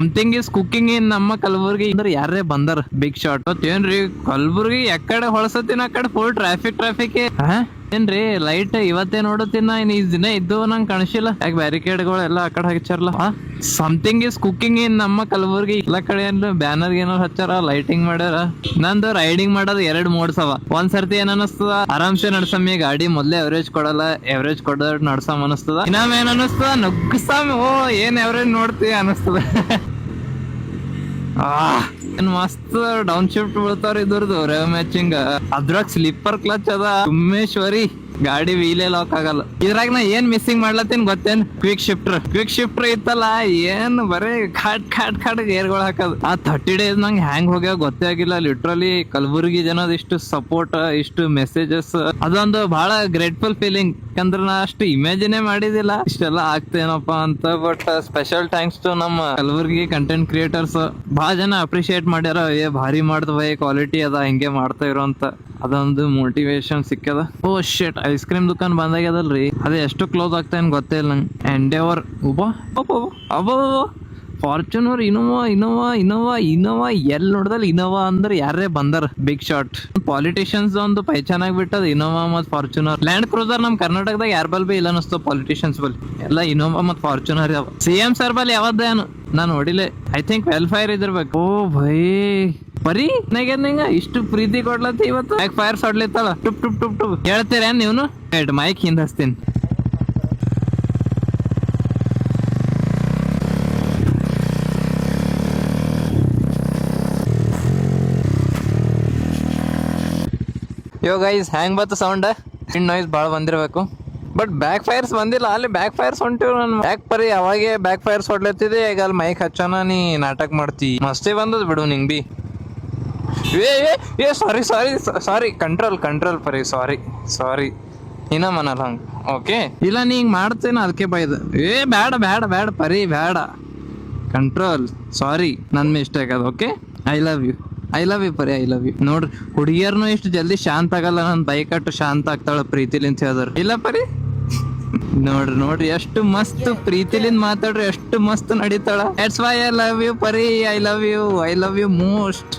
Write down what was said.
something is cooking ಇನ್ ನಮ್ಮ ಕಲಬುರ್ಗಿ ಅಂದ್ರೆ ಯಾರೇ ಬಂದಾರ ಬಿಗ್ ಶಾಟ್ ಏನ್ರಿ ಕಲಬುರ್ಗಿ ಎಕಡೆ ಹೊಳಸತಿನ ಆ ಕಡೆ ಫುಲ್ ಟ್ರಾಫಿಕ್ ಏನ್ರಿ ಲೈಟ್ ಇವತ್ತೇ ನೋಡತಿನ ಈ ದಿನ ಇದ್ದು ನಂಗೆ ಕಾಣಿಸಿಲ್ಲ ಯಾಕೆ ಬ್ಯಾರಿಕೇಡ್ಗಳು ಎಲ್ಲ ಆ ಕಡೆ ಹಚ್ಚಾರಲ್ಲ ಸಮಥಿಂಗ್ ಇಸ್ ಕುಕಿಂಗ್ ಇನ್ ನಮ್ಮ ಕಲಬುರ್ಗಿ ಎಲ್ಲ ಕಡೆ ಬ್ಯಾನರ್ ಏನಾರ ಹಚ್ಚಾರ ಲೈಟಿಂಗ್ ಮಾಡ್ಯಾರ ನಂದು ರೈಡಿಂಗ್ ಮಾಡೋದು 2 ಮೋಡ್ಸ್ ಅವ ಒಂದ್ ಸರ್ತಿ ಏನ್ ಅನಸ್ತದ ಆರಾಮ್ಸೆ ನಡ್ಸಮ್ಮಿ ಗಾಡಿ ಮೊದ್ಲೇ ಎವರೇಜ್ ಕೊಡಲ್ಲ ಎವರೇಜ್ ಕೊಡ ನಡ್ಸಮ್ ಅನಸ್ತದ ಇನ್ನೊಮ್ಮೆ ಏನ್ ಅನಸ್ತದ ನುಗ್ಗಸಾಮಿ ಓ ಏನ್ ಎವರೇಜ್ ನೋಡ್ತೀವಿ ಅನಸ್ತದ ಏನ್ ಮಸ್ತ್ ಡೌನ್ ಶಿಫ್ಟ್ ಬೀಳ್ತಾರ ಇದ್ರದ್ದು ರೇವ್ ಮ್ಯಾಚಿಂಗ್ ಅದ್ರಾಗ ಸ್ಲೀಪರ್ ಕ್ಲಚ್ ಅದ ಉಮೇಶ್ವರಿ ಗಾಡಿ ವೀಲೇ ಲಾಕ್ ಆಗಲ್ಲ ಇದ್ರಾಗ ನಾ ಏನ್ ಮಿಸ್ಸಿಂಗ್ ಮಾಡ್ಲತ್ತೀನಿ ಗೊತ್ತೇನ್ ಕ್ವಿಕ್ ಶಿಫ್ಟರ್ ಇತ್ತಲ್ಲ ಏನ್ ಬರೀ ಖಾಟ್ ಗೇರ್ಗಳು ಹಾಕದು ಆ 30 days ನಂಗೆ ಹ್ಯಾಂಗ್ ಹೋಗ್ಯಾವ ಗೊತ್ತೇ ಆಗಿಲ್ಲ ಲಿಟ್ರಲಿ ಕಲಬುರ್ಗಿ ಜನದ ಇಷ್ಟು ಸಪೋರ್ಟ್ ಇಷ್ಟು ಮೆಸೇಜಸ್ ಅದೊಂದು ಬಹಳ ಗ್ರೇಟ್ಫುಲ್ ಫೀಲಿಂಗ್ ಯಾಕಂದ್ರೆ ನಾ ಅಷ್ಟು ಇಮ್ಯಾಜಿನೇ ಮಾಡಿದಿಲ್ಲ ಇಷ್ಟೆಲ್ಲ ಆಗ್ತೇನಪ್ಪ ಅಂತ ಬಟ್ ಸ್ಪೆಷಲ್ ಥ್ಯಾಂಕ್ಸ್ ಟು ನಮ್ಮ ಕಲಬುರ್ಗಿ ಕಂಟೆಂಟ್ ಕ್ರಿಯೇಟರ್ಸ್ ಬಹಳ ಜನ ಅಪ್ರಿಶಿಯೇಟ್ ಮಾಡ್ಯಾರ ಭಾರಿ ಮಾಡ್ದವ ಕ್ವಾಲಿಟಿ ಅದ ಹಿಂಗೆ ಮಾಡ್ತಾ ಇರೋ ಅಂತ ಅದೊಂದು ಮೋಟಿವೇಶನ್ ಸಿಕ್ಕದ ಓ ಶೇಟ್ ಐಸ್ ಕ್ರೀಮ್ ದುಕಾನ್ ಬಂದಾಗ್ಯದಲ್ರಿ ಅದೇ ಎಷ್ಟು ಕ್ಲೋಸ್ ಆಗ್ತಾ ಏನ್ ಗೊತ್ತೇ ಇಲ್ಲ ನಂಗೆ ಎಂಡೆವರ್ ಅಬ್ಬ ಫಾರ್ಚುನರ್ ಇನೋವಾ ಎಲ್ಲಿ ನೋಡ್ದಲ್ ಇನೋವಾ ಅಂದ್ರೆ ಯಾರೇ ಬಂದಾರ ಬಿಗ್ ಶಾಟ್ ಪಾಲಿಟಿಷಿಯನ್ಸ್ ಒಂದು ಪೈಚಾನ್ ಆಗ್ಬಿಟ್ಟದ ಇನೋವಾ ಮತ್ ಫಾರ್ಚುನರ್ ಲ್ಯಾಂಡ್ ಕ್ರೂಸರ್ ನಮ್ ಕರ್ನಾಟಕದಾಗ ಯಾರ ಬಲ್ ಬಿ ಇಲ್ಲ ಅನಿಸ್ತು ಪಾಲಿಟಿಷಿಯನ್ಸ್ ಬಲ್ ಎಲ್ಲ ಇನೋವಾ ಮತ್ ಫಾರ್ಚುನರ್ ಯಾವ CM ಸರ್ ಬಲ್ ಯಾವದ್ದೇನು ನಾನು ನೋಡಿಲೆ ಐ ಥಿಂಕ್ ವೆಲ್ಫೈರ್ ಇದಿರ್ಬೇಕು ಓ ಭೈ ಬರೀ ನಿಂಗ ಇಷ್ಟು ಪ್ರೀತಿ ಕೊಡ್ಲತ್ತಿ ಇವತ್ತು ಬ್ಯಾಕ್ ಫೈರ್ ಸೊಡ್ಲಿತ್ತಲ್ಲ ಟುಪ್ ಹೇಳ್ತೀರೇನ್ ನೀವ್ನು ಮೈಕ್ ಹಿಂದ್ ಹಚ್ತೀನಿ ಯೋ ಗೈಸ್ ಹ್ಯಾಂಗ್ ಬತ್ತು ಸೌಂಡ್ ಇನ್ ನಾಯ್ಸ್ ಭಾಳ ಬಂದಿರ್ಬೇಕು ಬಟ್ ಬ್ಯಾಕ್ ಫೈರ್ಸ್ ಬಂದಿಲ್ಲ ಅಲ್ಲಿ ಬ್ಯಾಕ್ ಫೈರ್ಸ್ ಹೊಂಟಿವ್ ನನ್ ಬ್ಯಾಕ್ ಪರಿ ಅವಾಗೆ ಬ್ಯಾಕ್ ಫೈರ್ಸ್ ಹೊಡ್ಲತ್ತಿದೆ ಈಗ ಅಲ್ಲಿ ಮೈಕ್ ಹಚ್ಚೋಣ ನೀ ನಾಟಕ ಮಾಡ್ತಿ ಮಸ್ತಿ ಬಂದದ್ ಬಿಡು ನಿಂಗ್ ಬಿ ಏ ಸಾರಿ ಕಂಟ್ರೋಲ್ ಪರಿ ಸಾರಿ ಇನ್ನ ಮನಲ್ಲ ಹಂಗ ಓಕೆ ಇಲ್ಲ ನೀ ಹಿಂಗ್ ಮಾಡ್ತೇನ ಅದಕ್ಕೆ ಬೈದ ಬೇಡ ಪರಿ ಬೇಡ ಕಂಟ್ರೋಲ್ ಸಾರಿ ನನ್ ಮಿಸ್ಟೇಕ್ ಅದು okay I love you Pari I love you ನೋಡ್ರಿ ಹುಡುಗಿಯರ್ನು ಇಷ್ಟು ಜಲ್ದಿ ಶಾಂತ ಆಗಲ್ಲ ನನ್ ಬೈಕಟ್ಟು ಶಾಂತ ಆಗ್ತಾಳ ಪ್ರೀತಿಲಿಂತ ಹೇಳಿದ್ರು ಇಲ್ಲ ಪರಿ ನೋಡ್ರಿ ಎಷ್ಟು ಮಸ್ತ್ ಪ್ರೀತಿಲಿಂದ ಮಾತಾಡ್ರಿ ಎಷ್ಟು ಮಸ್ತ್ ನಡೀತಾಳ it's why I love you Pari I love you most